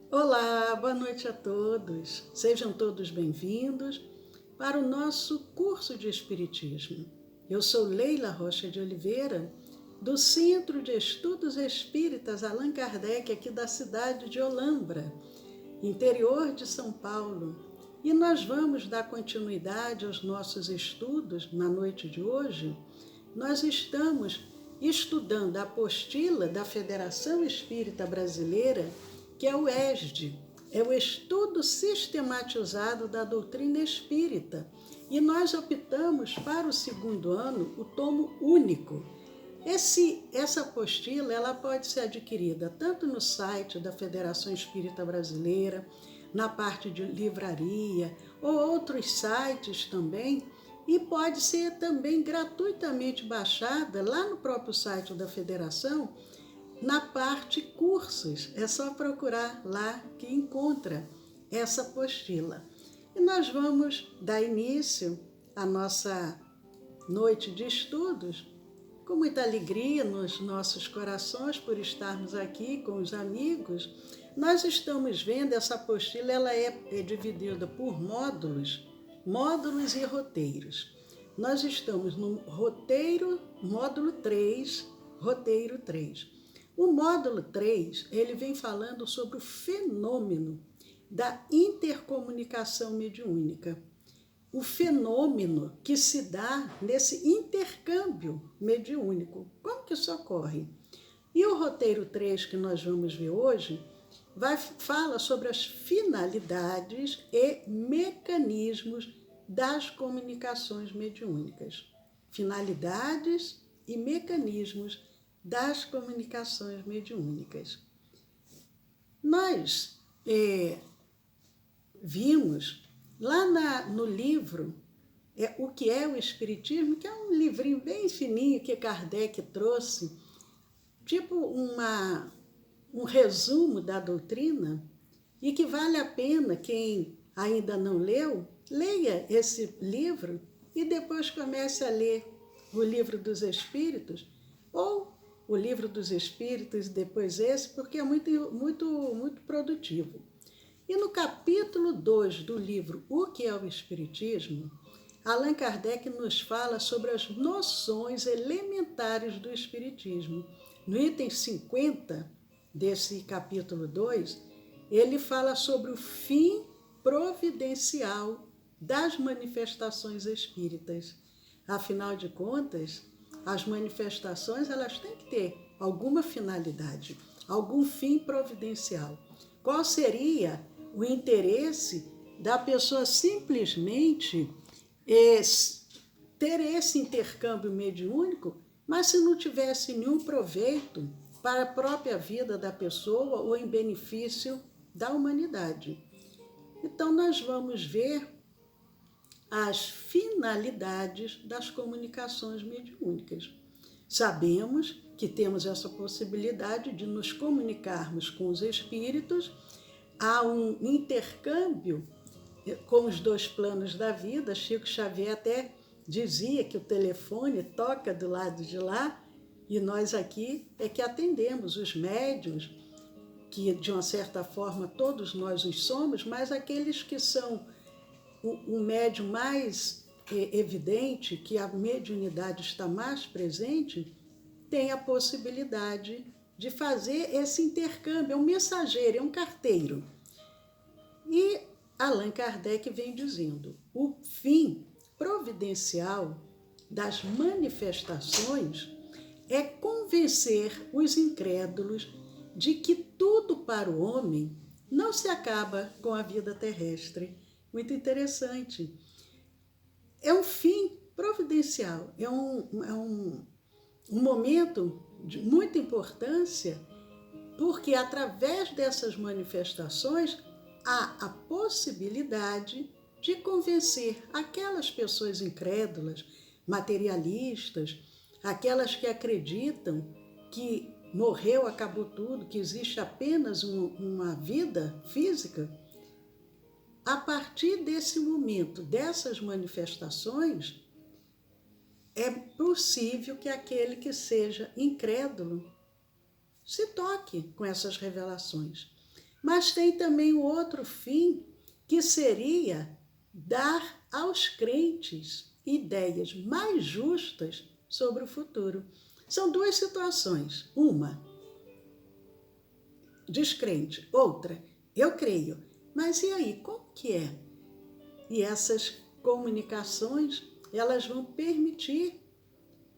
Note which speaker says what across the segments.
Speaker 1: Olá, boa noite a todos. Sejam todos bem-vindos para o nosso curso de Espiritismo. Eu sou Leila Rocha de Oliveira, do Centro de Estudos Espíritas Allan Kardec, aqui da cidade de Olambra, interior de São Paulo. E nós vamos dar continuidade aos nossos estudos na noite de hoje. Nós estamos estudando a apostila da Federação Espírita Brasileira, que é o ESD, é o Estudo Sistematizado da Doutrina Espírita. E nós optamos para o segundo ano o tomo único. Essa apostila ela pode ser adquirida tanto no site da Federação Espírita Brasileira, na parte de livraria, ou outros sites também, e pode ser também gratuitamente baixada lá no próprio site da Federação, na parte cursos. É só procurar lá que encontra essa apostila. E nós vamos dar início à nossa noite de estudos com muita alegria nos nossos corações por estarmos aqui com os amigos. Nós estamos vendo essa apostila, ela é dividida por módulos e roteiros. Nós estamos no módulo 3, roteiro 3. O módulo 3, ele vem falando sobre o fenômeno da intercomunicação mediúnica. O fenômeno que se dá nesse intercâmbio mediúnico. Como que isso ocorre? E o roteiro 3 que nós vamos ver hoje fala sobre as finalidades e mecanismos das comunicações mediúnicas. Finalidades e mecanismos das comunicações mediúnicas. Nós vimos lá no livro O que é o Espiritismo, que é um livrinho bem fininho que Kardec trouxe, tipo um resumo da doutrina, e que vale a pena, quem ainda não leu, leia esse livro e depois comece a ler o Livro dos Espíritos, ou o Livro dos Espíritos e depois esse, porque é muito produtivo. E no capítulo 2 do livro O que é o Espiritismo, Allan Kardec nos fala sobre as noções elementares do Espiritismo. No item 50 desse capítulo 2, ele fala sobre o fim providencial das manifestações espíritas. Afinal de contas, as manifestações elas têm que ter alguma finalidade, algum fim providencial. Qual seria o interesse da pessoa simplesmente ter esse intercâmbio mediúnico, mas se não tivesse nenhum proveito para a própria vida da pessoa ou em benefício da humanidade? Então, nós vamos ver as finalidades das comunicações mediúnicas. Sabemos que temos essa possibilidade de nos comunicarmos com os espíritos, há um intercâmbio com os dois planos da vida. Chico Xavier até dizia que o telefone toca do lado de lá e nós aqui é que atendemos os médiuns, que de uma certa forma todos nós os somos, mas aqueles que são um médium mais evidente, que a mediunidade está mais presente, tem a possibilidade de fazer esse intercâmbio. É um mensageiro, é um carteiro. E Allan Kardec vem dizendo: o fim providencial das manifestações é convencer os incrédulos de que tudo para o homem não se acaba com a vida terrestre. Muito interessante. É um fim providencial, é um momento de muita importância, porque através dessas manifestações há a possibilidade de convencer aquelas pessoas incrédulas, materialistas, aquelas que acreditam que morreu, acabou tudo, que existe apenas uma vida física. A partir desse momento, dessas manifestações, é possível que aquele que seja incrédulo se toque com essas revelações. Mas tem também o outro fim, que seria dar aos crentes ideias mais justas sobre o futuro. São duas situações. Uma, descrente. Outra, eu creio. Mas e aí, como que é? E essas comunicações, elas vão permitir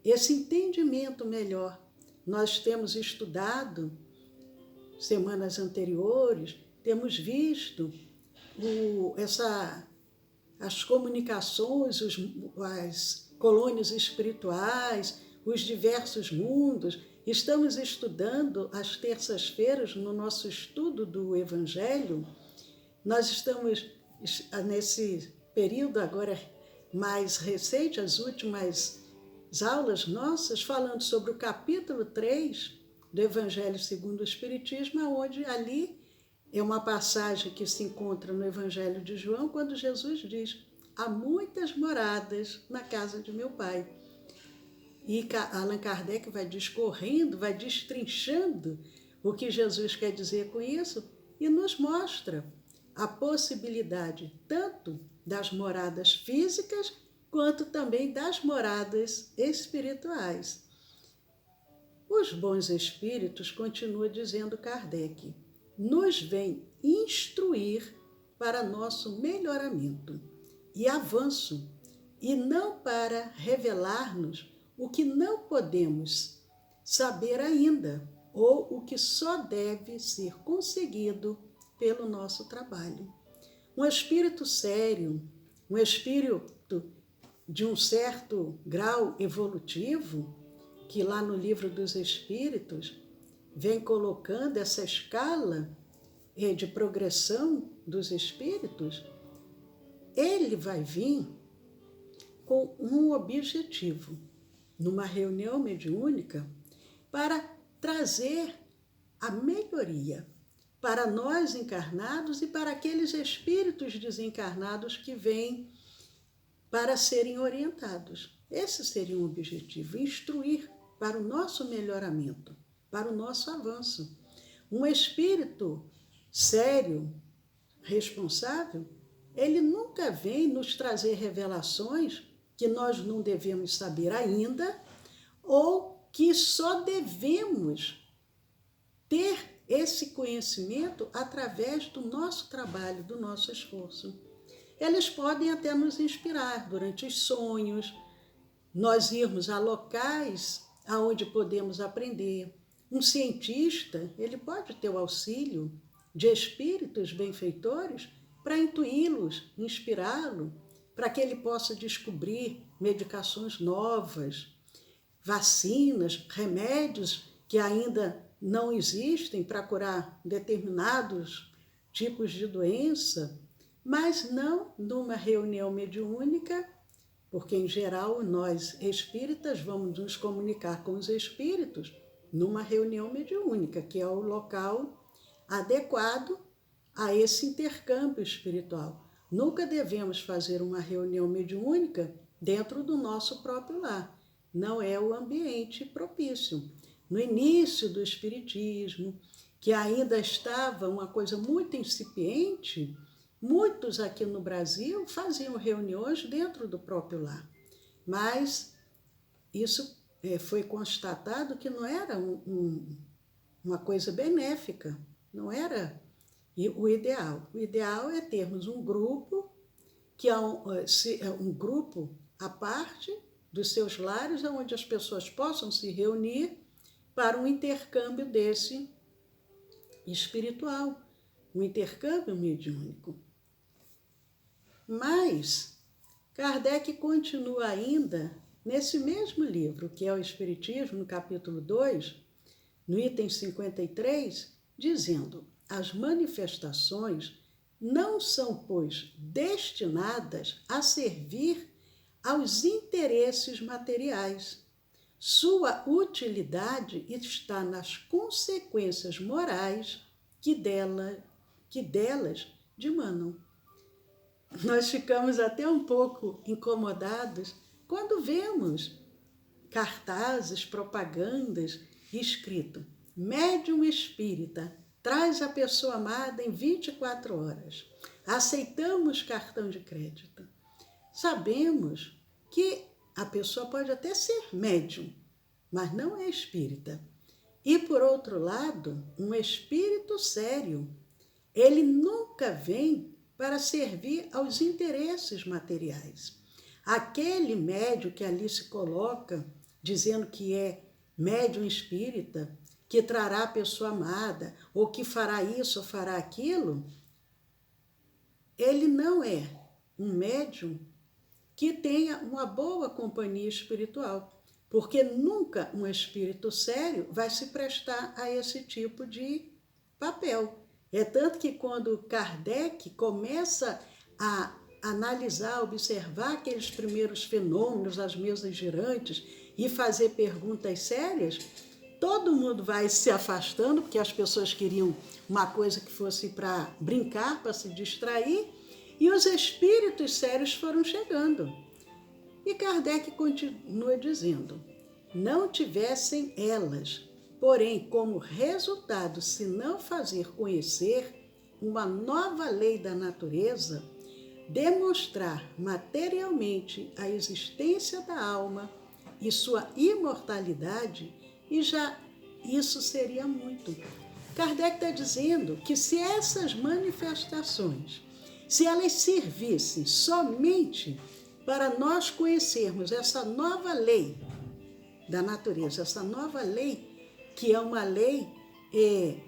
Speaker 1: esse entendimento melhor. Nós temos estudado semanas anteriores, temos visto as comunicações, as colônias espirituais, os diversos mundos. Estamos estudando às terças-feiras, no nosso estudo do Evangelho. Nós estamos, nesse período agora mais recente, as últimas aulas nossas, falando sobre o capítulo 3 do Evangelho segundo o Espiritismo, onde ali é uma passagem que se encontra no Evangelho de João, quando Jesus diz: há muitas moradas na casa de meu Pai. E Allan Kardec vai discorrendo, vai destrinchando o que Jesus quer dizer com isso e nos mostra a possibilidade tanto das moradas físicas quanto também das moradas espirituais. Os bons espíritos, continua dizendo Kardec, nos vêm instruir para nosso melhoramento e avanço, e não para revelar-nos o que não podemos saber ainda, ou o que só deve ser conseguido pelo nosso trabalho. Um espírito sério, um espírito de um certo grau evolutivo, que lá no Livro dos Espíritos vem colocando essa escala de progressão dos espíritos, ele vai vir com um objetivo, numa reunião mediúnica, para trazer a melhoria para nós encarnados e para aqueles espíritos desencarnados que vêm para serem orientados. Esse seria um objetivo, instruir para o nosso melhoramento, para o nosso avanço. Um espírito sério, responsável, ele nunca vem nos trazer revelações que nós não devemos saber ainda, ou que só devemos ter esse conhecimento através do nosso trabalho, do nosso esforço. Eles podem até nos inspirar durante os sonhos, nós irmos a locais aonde podemos aprender. Um cientista, ele pode ter o auxílio de espíritos benfeitores para intuí-los, inspirá-lo, para que ele possa descobrir medicações novas, vacinas, remédios que ainda não existem para curar determinados tipos de doença, mas não numa reunião mediúnica, porque, em geral, nós espíritas vamos nos comunicar com os espíritos numa reunião mediúnica, que é o local adequado a esse intercâmbio espiritual. Nunca devemos fazer uma reunião mediúnica dentro do nosso próprio lar. Não é o ambiente propício. No início do espiritismo, que ainda estava uma coisa muito incipiente, muitos aqui no Brasil faziam reuniões dentro do próprio lar. Mas isso foi constatado que não era uma coisa benéfica, não era o ideal. O ideal é termos um grupo, que é um grupo à parte dos seus lares, onde as pessoas possam se reunir para um intercâmbio desse espiritual, um intercâmbio mediúnico. Mas Kardec continua ainda nesse mesmo livro, que é o Espiritismo, no capítulo 2, no item 53, dizendo: as manifestações não são, pois, destinadas a servir aos interesses materiais. Sua utilidade está nas consequências morais que delas dimanam. Nós ficamos até um pouco incomodados quando vemos cartazes, propagandas escrito: médium espírita traz a pessoa amada em 24 horas. Aceitamos cartão de crédito. Sabemos que a pessoa pode até ser médium, mas não é espírita. E, por outro lado, um espírito sério, ele nunca vem para servir aos interesses materiais. Aquele médium que ali se coloca, dizendo que é médium espírita, que trará a pessoa amada, ou que fará isso ou fará aquilo, ele não é um médium que tenha uma boa companhia espiritual, porque nunca um espírito sério vai se prestar a esse tipo de papel. É tanto que quando Kardec começa a analisar, observar aqueles primeiros fenômenos, as mesas girantes, e fazer perguntas sérias, todo mundo vai se afastando, porque as pessoas queriam uma coisa que fosse para brincar, para se distrair, e os espíritos sérios foram chegando. E Kardec continua dizendo: não tivessem elas, porém, como resultado, se não fazer conhecer uma nova lei da natureza, demonstrar materialmente a existência da alma e sua imortalidade, e já isso seria muito. Kardec está dizendo que se essas manifestações, se elas servissem somente para nós conhecermos essa nova lei da natureza, essa nova lei, que é uma lei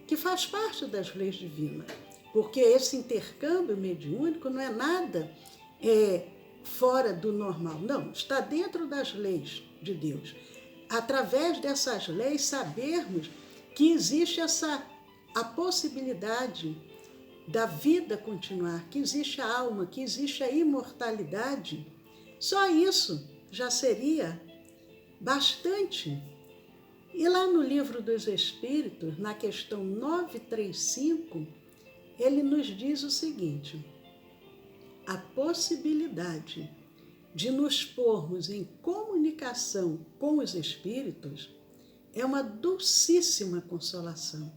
Speaker 1: que faz parte das leis divinas, porque esse intercâmbio mediúnico não é nada fora do normal, não, está dentro das leis de Deus. Através dessas leis, sabermos que existe a possibilidade da vida continuar, que existe a alma, que existe a imortalidade. Só isso já seria bastante. E lá no Livro dos Espíritos, na questão 935, ele nos diz o seguinte: a possibilidade de nos pormos em comunicação com os espíritos é uma dulcíssima consolação.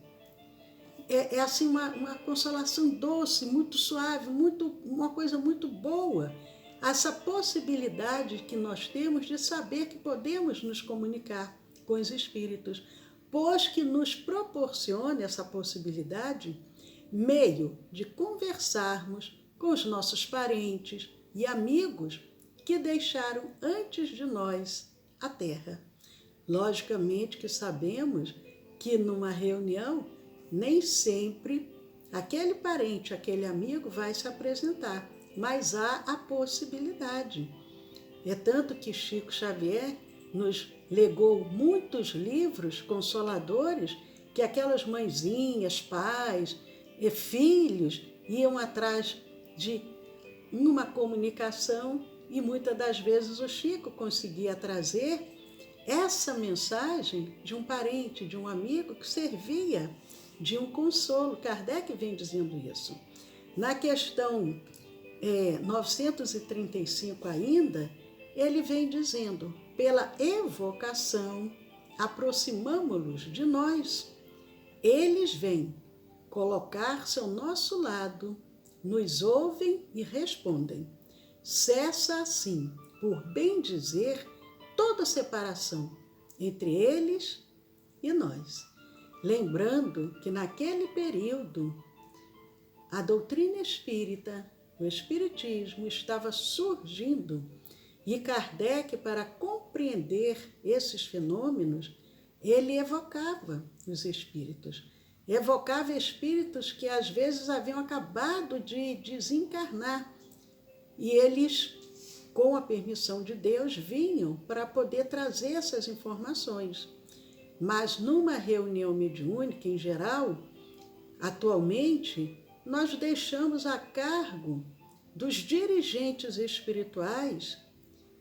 Speaker 1: É assim uma consolação doce, muito suave, uma coisa muito boa. Essa possibilidade que nós temos de saber que podemos nos comunicar com os espíritos, pois que nos proporciona essa possibilidade meio de conversarmos com os nossos parentes e amigos que deixaram antes de nós a Terra. Logicamente que sabemos que numa reunião nem sempre aquele parente, aquele amigo vai se apresentar, mas há a possibilidade. É tanto que Chico Xavier nos legou muitos livros consoladores que aquelas mãezinhas, pais e filhos iam atrás de uma comunicação, e muitas das vezes o Chico conseguia trazer essa mensagem de um parente, de um amigo, que servia de um consolo. Kardec vem dizendo isso. Na questão 935 ainda, ele vem dizendo: pela evocação, aproximamo-los de nós. Eles vêm colocar-se ao nosso lado, nos ouvem e respondem. Cessa assim, por bem dizer, toda separação entre eles e nós. Lembrando que naquele período a doutrina espírita, o espiritismo, estava surgindo, e Kardec, para compreender esses fenômenos, ele evocava os espíritos. Evocava espíritos que às vezes haviam acabado de desencarnar, e eles, com a permissão de Deus, vinham para poder trazer essas informações. Mas numa reunião mediúnica, em geral, atualmente, nós deixamos a cargo dos dirigentes espirituais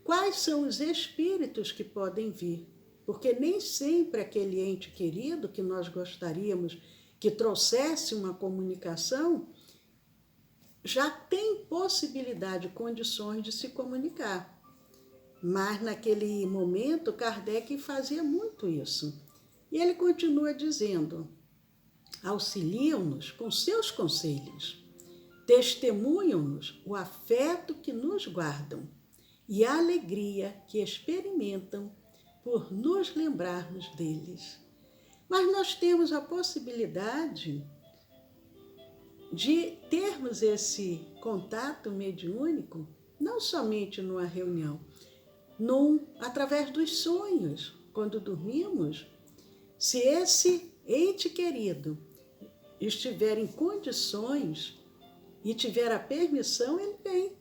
Speaker 1: quais são os espíritos que podem vir, porque nem sempre aquele ente querido que nós gostaríamos que trouxesse uma comunicação já tem possibilidade, condições de se comunicar. Mas naquele momento Kardec fazia muito isso. E ele continua dizendo: auxiliam-nos com seus conselhos, testemunham-nos o afeto que nos guardam e a alegria que experimentam por nos lembrarmos deles. Mas nós temos a possibilidade de termos esse contato mediúnico não somente numa reunião, através dos sonhos, quando dormimos. Se esse ente querido estiver em condições e tiver a permissão, ele vem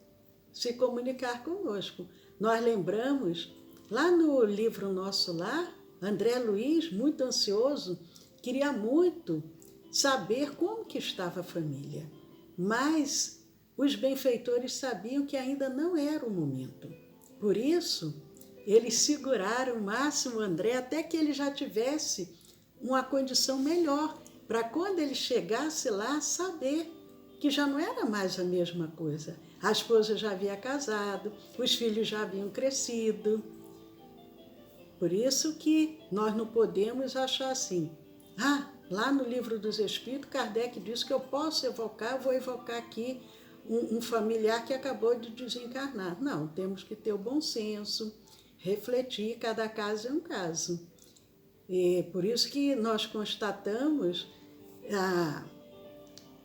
Speaker 1: se comunicar conosco. Nós lembramos, lá no livro Nosso Lar, André Luiz, muito ansioso, queria muito saber como que estava a família, mas os benfeitores sabiam que ainda não era o momento. Por isso, eles seguraram o máximo André até que ele já tivesse uma condição melhor, para quando ele chegasse lá, saber que já não era mais a mesma coisa. A esposa já havia casado, os filhos já haviam crescido. Por isso que nós não podemos achar assim, lá no Livro dos Espíritos, Kardec diz que eu posso evocar, vou evocar aqui um familiar que acabou de desencarnar. Não, temos que ter o bom senso, refletir, cada caso é um caso. E por isso que nós constatamos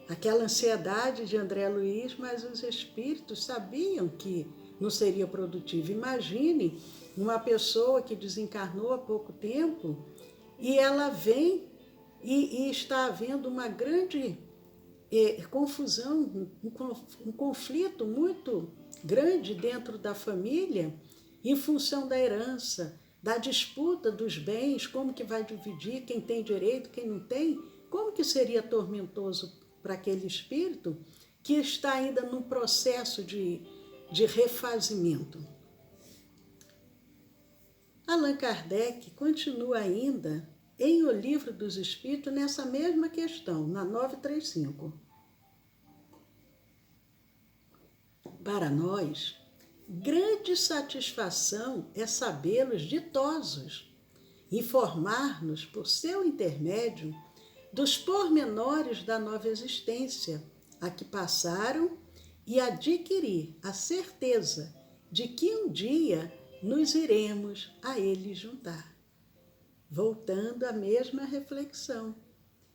Speaker 1: aquela ansiedade de André Luiz, mas os espíritos sabiam que não seria produtivo. Imagine uma pessoa que desencarnou há pouco tempo e ela vem e está havendo uma grande confusão, um conflito muito grande dentro da família em função da herança, da disputa dos bens, como que vai dividir, quem tem direito, quem não tem. Como que seria tormentoso para aquele espírito que está ainda num processo de refazimento. Allan Kardec continua ainda em O Livro dos Espíritos nessa mesma questão, na 935. Para nós, grande satisfação é sabê-los ditosos, informar-nos por seu intermédio dos pormenores da nova existência a que passaram e adquirir a certeza de que um dia nos iremos a eles juntar. Voltando à mesma reflexão,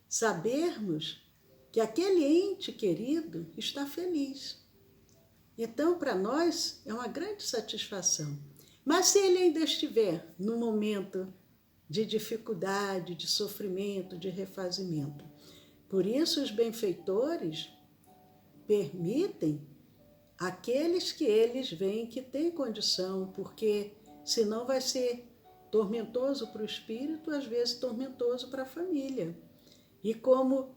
Speaker 1: sabermos que aquele ente querido está feliz. Então, para nós, é uma grande satisfação. Mas se ele ainda estiver num momento de dificuldade, de sofrimento, de refazimento, por isso os benfeitores permitem aqueles que eles veem que têm condição, porque senão vai ser tormentoso para o espírito, às vezes tormentoso para a família. E como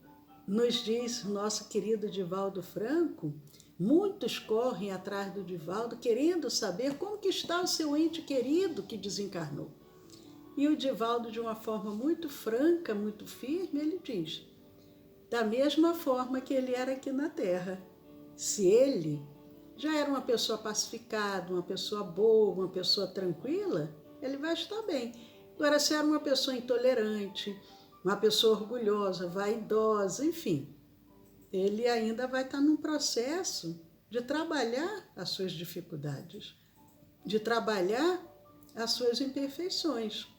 Speaker 1: nos diz o nosso querido Divaldo Franco, muitos correm atrás do Divaldo querendo saber como que está o seu ente querido que desencarnou. E o Divaldo, de uma forma muito franca, muito firme, ele diz, da mesma forma que ele era aqui na Terra. Se ele já era uma pessoa pacificada, uma pessoa boa, uma pessoa tranquila, ele vai estar bem. Agora, se era uma pessoa intolerante, uma pessoa orgulhosa, vaidosa, enfim, ele ainda vai estar num processo de trabalhar as suas dificuldades, de trabalhar as suas imperfeições.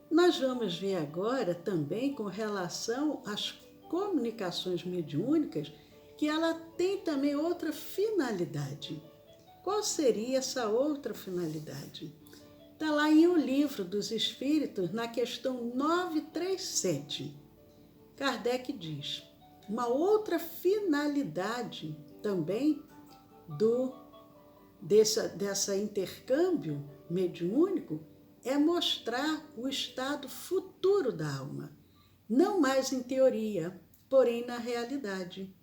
Speaker 1: Nós vamos ver agora também com relação às comunicações mediúnicas, que ela tem também outra finalidade. Qual seria essa outra finalidade? Está lá em O Livro dos Espíritos, na questão 937. Kardec diz, uma outra finalidade também dessa intercâmbio mediúnico é mostrar o estado futuro da alma, não mais em teoria, porém na realidade.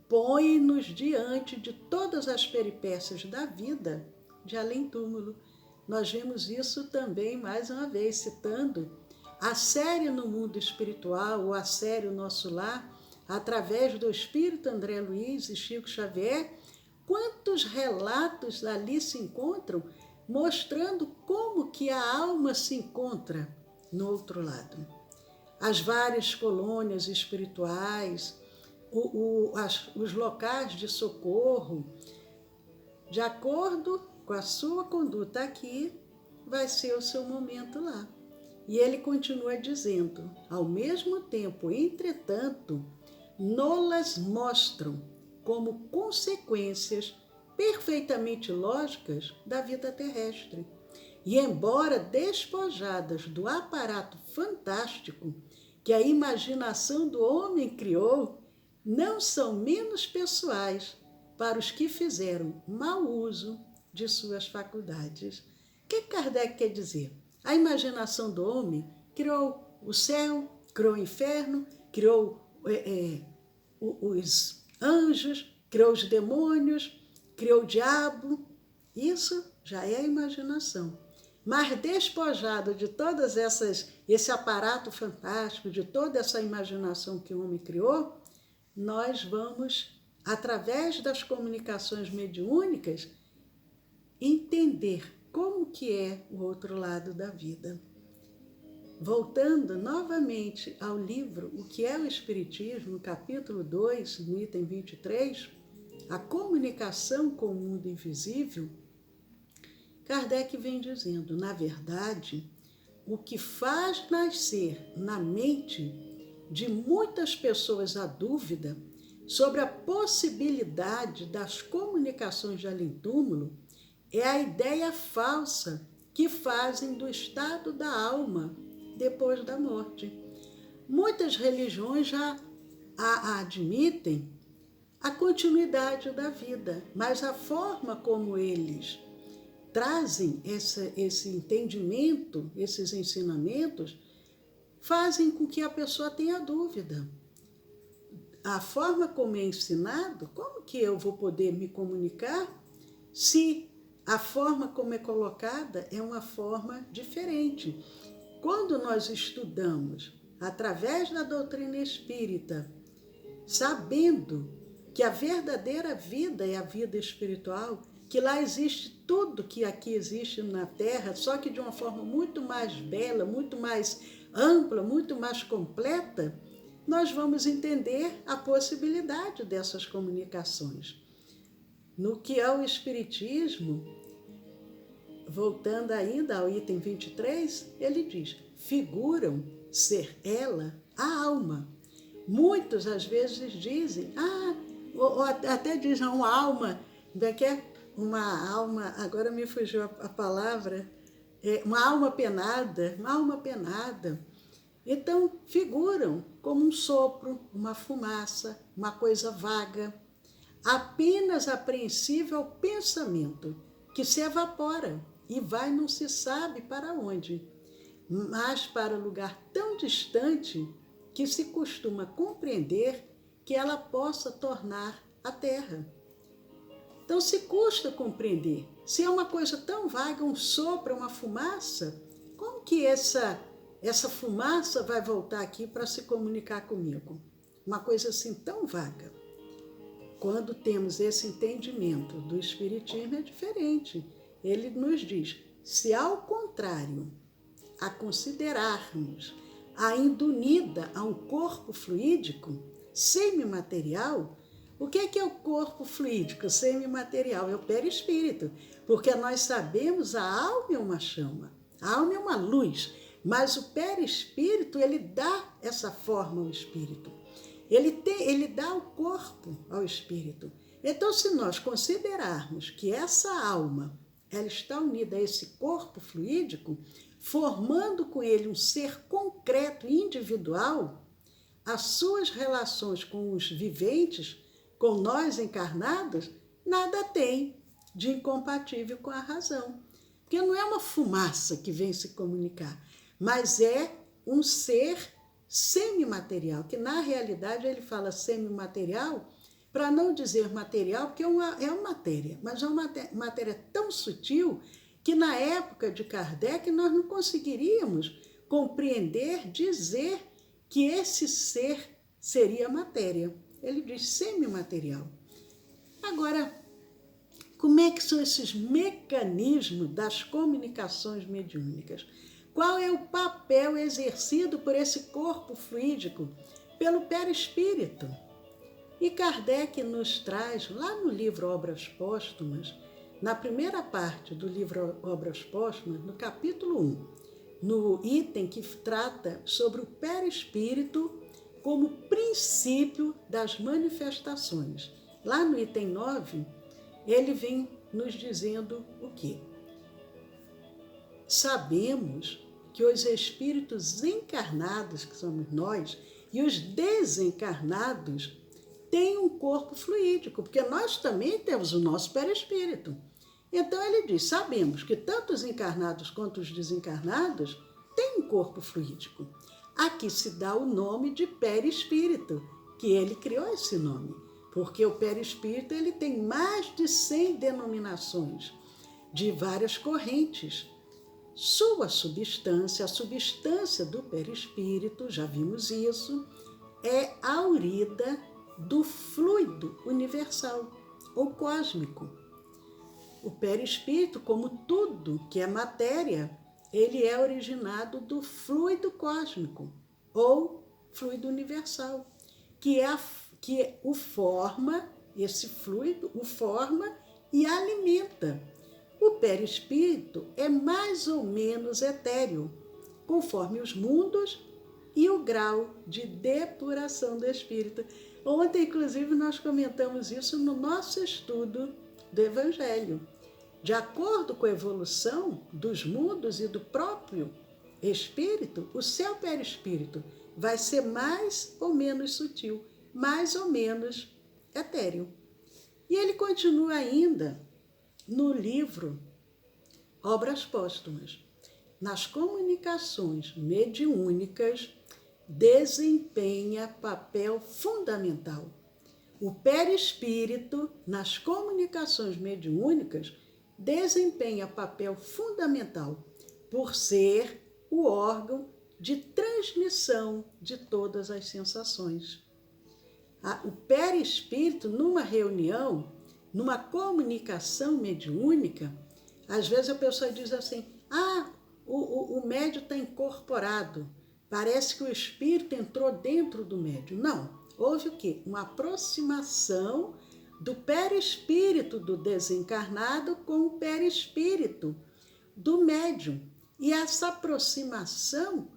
Speaker 1: Põe-nos diante de todas as peripécias da vida de além-túmulo. Nós vimos isso também, mais uma vez, citando a série No Mundo Espiritual, ou a série O Nosso Lar, através do Espírito André Luiz e Chico Xavier. Quantos relatos ali se encontram mostrando como que a alma se encontra no outro lado. As várias colônias espirituais, os locais de socorro, de acordo com a sua conduta aqui, vai ser o seu momento lá. E ele continua dizendo, ao mesmo tempo, entretanto, nolas mostram como consequências perfeitamente lógicas da vida terrestre. E embora despojadas do aparato fantástico que a imaginação do homem criou, não são menos pessoais para os que fizeram mau uso de suas faculdades. O que Kardec quer dizer? A imaginação do homem criou o céu, criou o inferno, criou os anjos, criou os demônios, criou o diabo. Isso já é a imaginação. Mas despojado de todas esse aparato fantástico, de toda essa imaginação que o homem criou, nós vamos, através das comunicações mediúnicas, entender como que é o outro lado da vida. Voltando novamente ao livro O que é o Espiritismo, no capítulo 2, no item 23, a comunicação com o mundo invisível, Kardec vem dizendo, na verdade, o que faz nascer na mente de muitas pessoas a dúvida sobre a possibilidade das comunicações de além-túmulo é a ideia falsa que fazem do estado da alma depois da morte. Muitas religiões já admitem a continuidade da vida, mas a forma como eles trazem esse entendimento, esses ensinamentos, fazem com que a pessoa tenha dúvida. A forma como é ensinado, como que eu vou poder me comunicar se a forma como é colocada é uma forma diferente? Quando nós estudamos através da doutrina espírita, sabendo que a verdadeira vida é a vida espiritual, que lá existe tudo que aqui existe na Terra, só que de uma forma muito mais bela, muito mais ampla, muito mais completa, nós vamos entender a possibilidade dessas comunicações. No que é o Espiritismo, voltando ainda ao item 23, ele diz, figuram ser ela a alma. Muitos às vezes dizem, ou até dizem uma alma, uma alma, agora me fugiu a palavra, uma alma penada. Então, figuram como um sopro, uma fumaça, uma coisa vaga, apenas apreensível ao pensamento, que se evapora e vai não se sabe para onde, mas para lugar tão distante que se costuma compreender que ela possa tornar a terra. Então, se custa compreender. Se é uma coisa tão vaga, um sopro, uma fumaça, como que essa fumaça vai voltar aqui para se comunicar comigo? Uma coisa assim tão vaga. Quando temos esse entendimento do Espiritismo, é diferente. Ele nos diz, se ao contrário, a considerarmos ainda unida a um corpo fluídico, semimaterial, o que é o corpo fluídico, semimaterial? É o perispírito, porque nós sabemos a alma é uma chama, a alma é uma luz, mas o perispírito, ele dá essa forma ao espírito, ele dá o corpo ao espírito. Então, se nós considerarmos que essa alma, ela está unida a esse corpo fluídico, formando com ele um ser concreto e individual, as suas relações com os viventes, com nós encarnados, nada tem de incompatível com a razão. Porque não é uma fumaça que vem se comunicar, mas é um ser semimaterial, que na realidade ele fala semimaterial, para não dizer material, porque é uma matéria, mas é uma matéria tão sutil que na época de Kardec nós não conseguiríamos compreender, dizer que esse ser seria matéria. Ele diz semimaterial. Agora, como é que são esses mecanismos das comunicações mediúnicas? qual é o papel exercido por esse corpo fluídico, pelo perispírito. E Kardec nos traz, lá no livro Obras Póstumas, na primeira parte do livro Obras Póstumas, no capítulo 1, no item que trata sobre o perispírito como princípio das manifestações. Lá no item 9, ele vem nos dizendo o quê? Sabemos que os espíritos encarnados, que somos nós, e os desencarnados têm um corpo fluídico, porque nós também temos o nosso perispírito. Então ele diz, sabemos que tanto os encarnados quanto os desencarnados têm um corpo fluídico. Aqui se dá o nome de perispírito, que ele criou esse nome, porque o perispírito ele tem mais de 100 denominações, de várias correntes. Sua substância, a substância do perispírito, já vimos isso, é aurida do fluido universal ou cósmico. O perispírito, como tudo que é matéria, ele é originado do fluido cósmico ou fluido universal, que o forma, esse fluido o forma e alimenta. O perispírito é mais ou menos etéreo, conforme os mundos e o grau de depuração do espírito. Ontem, inclusive, nós comentamos isso no nosso estudo do Evangelho. De acordo com a evolução dos mundos e do próprio espírito, o seu perispírito vai ser mais ou menos sutil, mais ou menos etéreo. E ele continua ainda no livro Obras Póstumas. Nas comunicações mediúnicas, desempenha papel fundamental. O perispírito, nas comunicações mediúnicas, desempenha papel fundamental por ser o órgão de transmissão de todas as sensações. O perispírito, numa reunião, numa comunicação mediúnica, às vezes a pessoa diz assim, o médium está incorporado, parece que o espírito entrou dentro do médium. Não, houve o quê? Uma aproximação do perispírito do desencarnado com o perispírito do médium. E essa aproximação,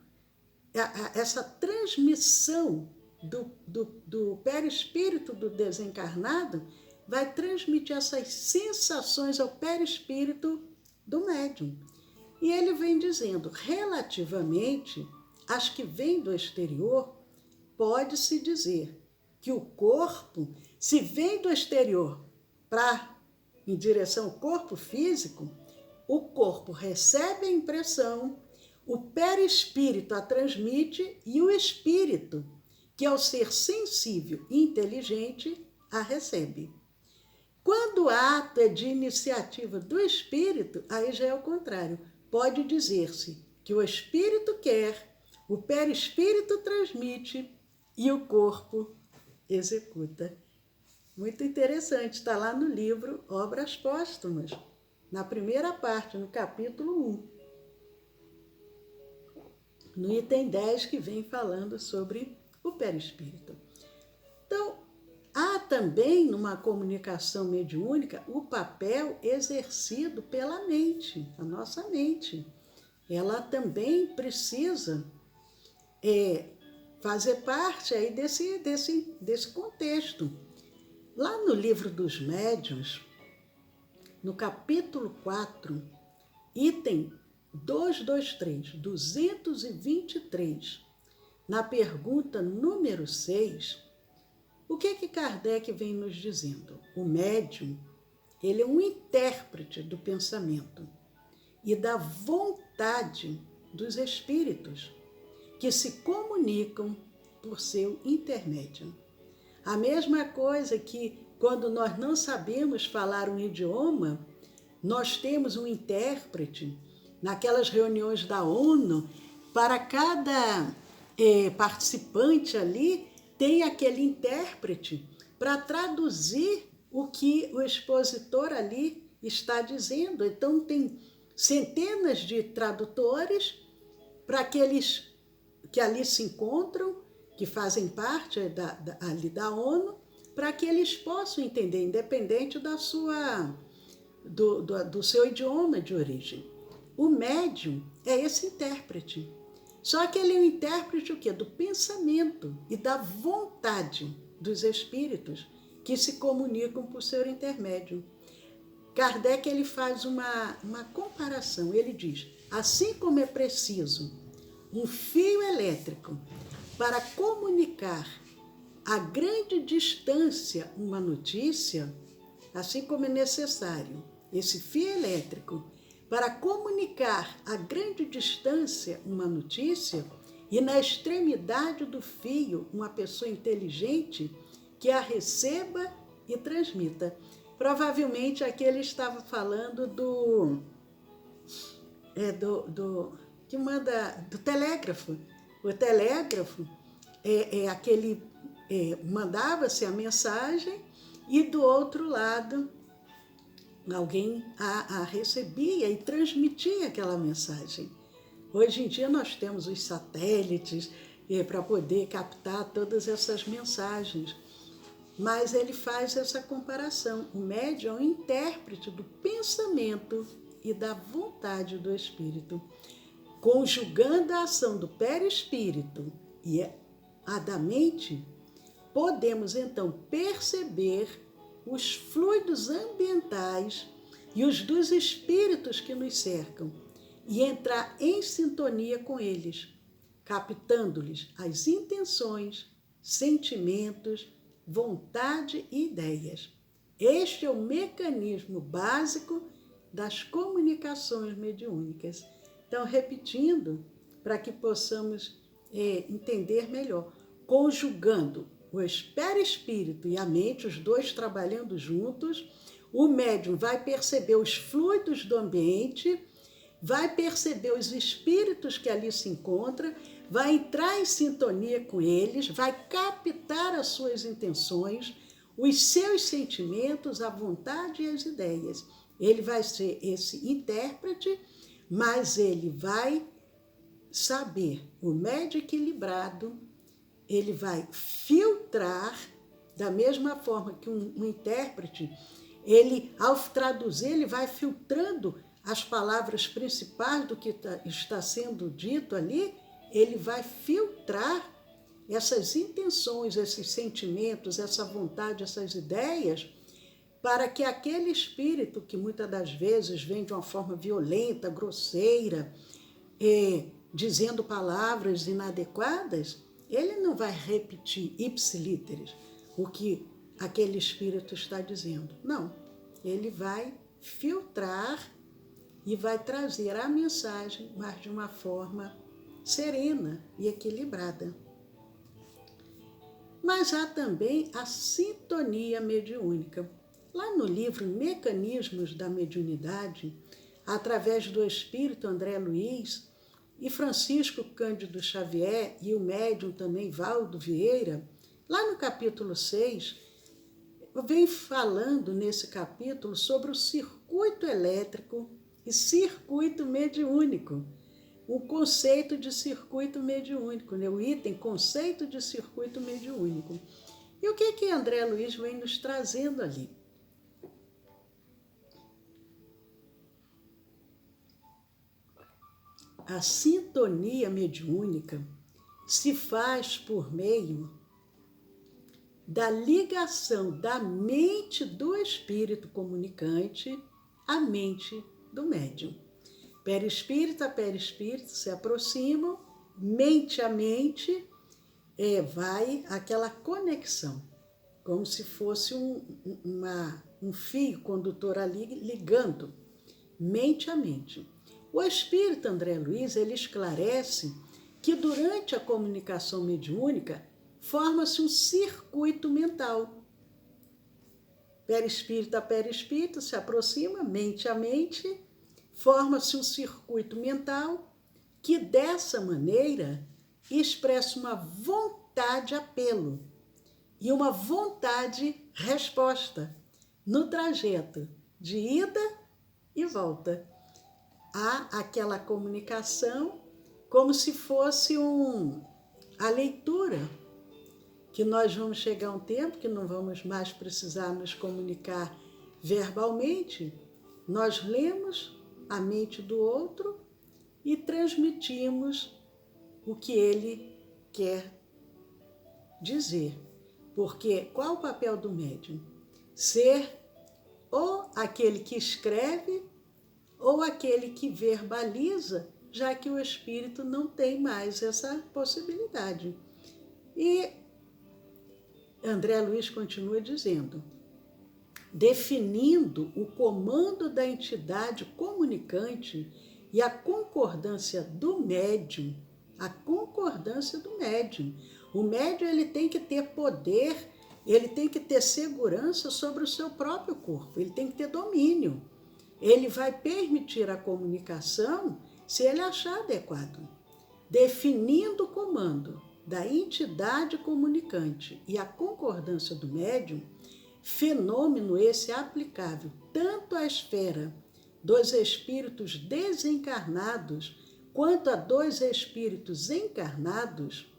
Speaker 1: essa transmissão do perispírito do desencarnado vai transmitir essas sensações ao perispírito do médium. E ele vem dizendo, relativamente às que vêm do exterior, pode-se dizer que o corpo, se vem do exterior em direção ao corpo físico, o corpo recebe a impressão, o perispírito a transmite e o espírito, que é o ser sensível e inteligente, a recebe. Quando o ato é de iniciativa do espírito, aí já é o contrário. Pode dizer-se que o espírito quer, o perispírito transmite e o corpo executa. Muito interessante, está lá no livro Obras Póstumas, na primeira parte, no capítulo 1, no item 10, que vem falando sobre o perispírito. Então, há também, numa comunicação mediúnica, o papel exercido pela mente, a nossa mente. Ela também precisa fazer parte aí desse contexto. Lá no livro dos médiuns, no capítulo 4, item 223, na pergunta número 6, o que Kardec vem nos dizendo? O médium, ele é um intérprete do pensamento e da vontade dos espíritos que se comunicam por seu intermédio. A mesma coisa que quando nós não sabemos falar um idioma, nós temos um intérprete naquelas reuniões da ONU, para cada participante ali tem aquele intérprete para traduzir o que o expositor ali está dizendo. Então tem centenas de tradutores para aqueles que ali se encontram, que fazem parte ali da ONU, para que eles possam entender, independente do seu idioma de origem. O médium é esse intérprete. Só que ele é o intérprete o quê? Do pensamento e da vontade dos espíritos que se comunicam por seu intermédio. Kardec ele faz uma comparação. Ele diz, assim como é preciso um fio elétrico para comunicar a grande distância uma notícia, assim como é necessário esse fio elétrico para comunicar a grande distância uma notícia e na extremidade do fio uma pessoa inteligente que a receba e transmita. Provavelmente aqui ele estava falando do telégrafo. O telégrafo é aquele, mandava-se a mensagem e do outro lado alguém a recebia e transmitia aquela mensagem. Hoje em dia nós temos os satélites para poder captar todas essas mensagens, mas ele faz essa comparação. O médium é o intérprete do pensamento e da vontade do espírito, conjugando a ação do perispírito e a da mente, podemos então perceber os fluidos ambientais e os dos espíritos que nos cercam e entrar em sintonia com eles, captando-lhes as intenções, sentimentos, vontade e ideias. Este é o mecanismo básico das comunicações mediúnicas. Então, repetindo, para que possamos entender melhor, conjugando o perispírito e a mente, os dois trabalhando juntos, o médium vai perceber os fluidos do ambiente, vai perceber os espíritos que ali se encontram, vai entrar em sintonia com eles, vai captar as suas intenções, os seus sentimentos, a vontade e as ideias. Ele vai ser esse intérprete, mas ele vai saber, o médium equilibrado, ele vai filtrar, da mesma forma que um intérprete, ele, ao traduzir, ele vai filtrando as palavras principais do que está sendo dito ali, ele vai filtrar essas intenções, esses sentimentos, essa vontade, essas ideias, para que aquele espírito, que muitas das vezes vem de uma forma violenta, grosseira, dizendo palavras inadequadas, ele não vai repetir ipsilíteres o que aquele espírito está dizendo. Não, ele vai filtrar e vai trazer a mensagem, mas de uma forma serena e equilibrada. Mas há também a sintonia mediúnica. Lá no livro Mecanismos da Mediunidade, através do espírito André Luiz e Francisco Cândido Xavier e o médium também Valdo Vieira, lá no capítulo 6, vem falando nesse capítulo sobre o circuito elétrico e circuito mediúnico. O conceito de circuito mediúnico, né? O item conceito de circuito mediúnico. E o que André Luiz vem nos trazendo ali? A sintonia mediúnica se faz por meio da ligação da mente do espírito comunicante à mente do médium. Perispírito a perispírito se aproximam, mente a mente, vai aquela conexão, como se fosse um fio condutor ali ligando mente a mente. O espírito André Luiz, ele esclarece que durante a comunicação mediúnica forma-se um circuito mental. Perispírito a perispírito se aproxima, mente a mente, forma-se um circuito mental que, dessa maneira, expressa uma vontade apelo e uma vontade resposta no trajeto de ida e volta. Há aquela comunicação como se fosse a leitura, que nós vamos chegar a um tempo que não vamos mais precisar nos comunicar verbalmente, nós lemos a mente do outro e transmitimos o que ele quer dizer. Porque qual o papel do médium? Ser ou aquele que escreve ou aquele que verbaliza, já que o espírito não tem mais essa possibilidade. E André Luiz continua dizendo, definindo o comando da entidade comunicante e a concordância do médium. A concordância do médium. O médium ele tem que ter poder, ele tem que ter segurança sobre o seu próprio corpo, ele tem que ter domínio. Ele vai permitir a comunicação se ele achar adequado. Definindo o comando da entidade comunicante e a concordância do médium, fenômeno esse aplicável tanto à esfera dos espíritos desencarnados quanto a dos espíritos encarnados,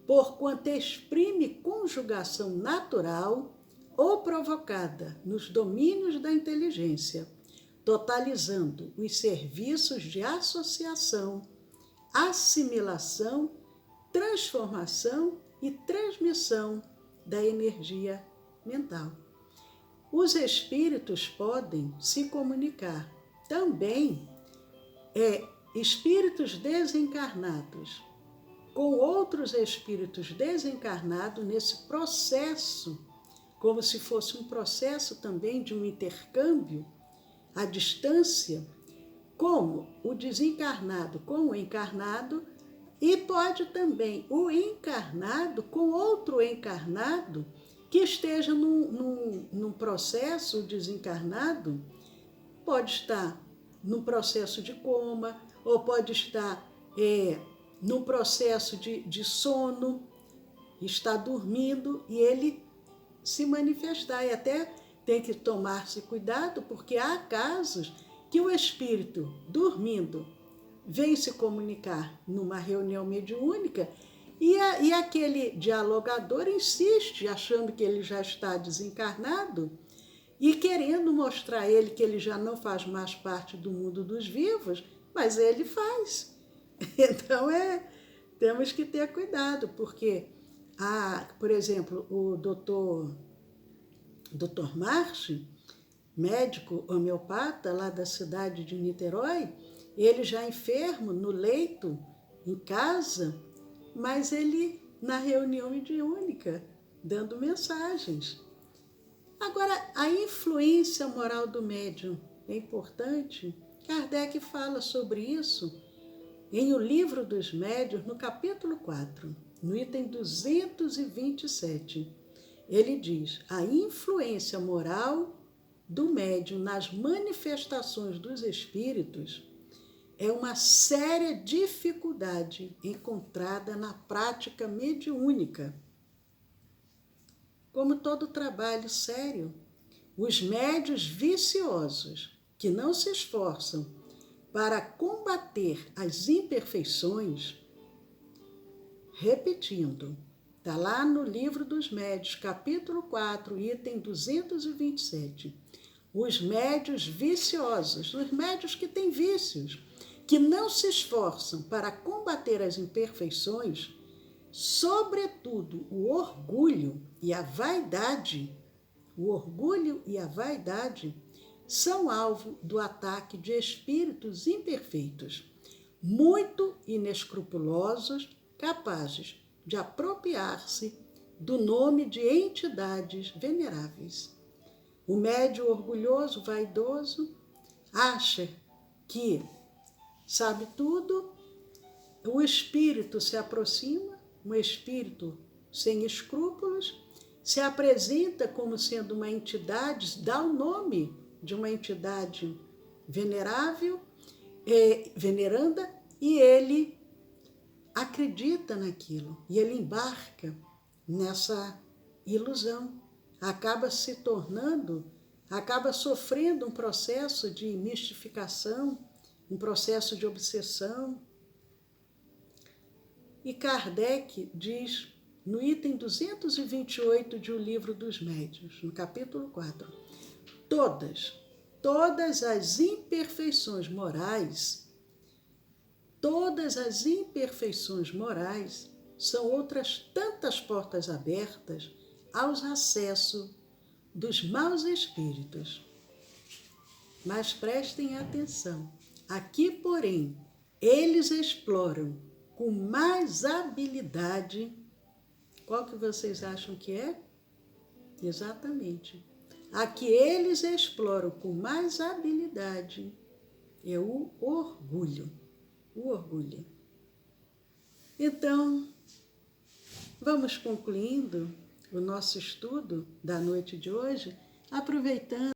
Speaker 1: porquanto exprime conjugação natural ou provocada nos domínios da inteligência, totalizando os serviços de associação, assimilação, transformação e transmissão da energia mental. Os espíritos podem se comunicar também, espíritos desencarnados com outros espíritos desencarnados nesse processo, como se fosse um processo também de um intercâmbio à distância, como o desencarnado com o encarnado, e pode também o encarnado com outro encarnado que esteja num processo desencarnado, pode estar num processo de coma, ou pode estar num processo de sono, está dormindo e ele se manifestar. E até tem que tomar-se cuidado, porque há casos que o espírito, dormindo, vem se comunicar numa reunião mediúnica e aquele dialogador insiste, achando que ele já está desencarnado e querendo mostrar a ele que ele já não faz mais parte do mundo dos vivos, mas ele faz. Então, temos que ter cuidado, porque, por exemplo, o doutor Marchi, médico homeopata lá da cidade de Niterói, ele já enfermo no leito, em casa, mas ele na reunião mediúnica, dando mensagens. Agora, a influência moral do médium é importante. Kardec fala sobre isso em O Livro dos Médiuns, no capítulo 4, no item 227. Ele diz, a influência moral do médium nas manifestações dos espíritos é uma séria dificuldade encontrada na prática mediúnica. Como todo trabalho sério, os médiuns viciosos que não se esforçam para combater as imperfeições, repetindo, está lá no Livro dos Médiuns, capítulo 4, item 227. Os médiuns viciosos, os médiuns que têm vícios, que não se esforçam para combater as imperfeições, sobretudo o orgulho e a vaidade, são alvo do ataque de espíritos imperfeitos, muito inescrupulosos, capazes de apropriar-se do nome de entidades veneráveis. O médium orgulhoso, vaidoso, acha que sabe tudo, o espírito se aproxima, um espírito sem escrúpulos, se apresenta como sendo uma entidade, dá o nome de uma entidade venerável, veneranda, e ele acredita naquilo, e ele embarca nessa ilusão, acaba sofrendo um processo de mistificação, um processo de obsessão. E Kardec diz, no item 228 de O Livro dos Médiuns, no capítulo 4, todas as imperfeições morais são outras tantas portas abertas aos acessos dos maus espíritos. Mas prestem atenção, aqui, porém, eles exploram com mais habilidade. Qual que vocês acham que é? Exatamente. Aqui eles exploram com mais habilidade é o orgulho. O orgulho. Então, vamos concluindo o nosso estudo da noite de hoje, aproveitando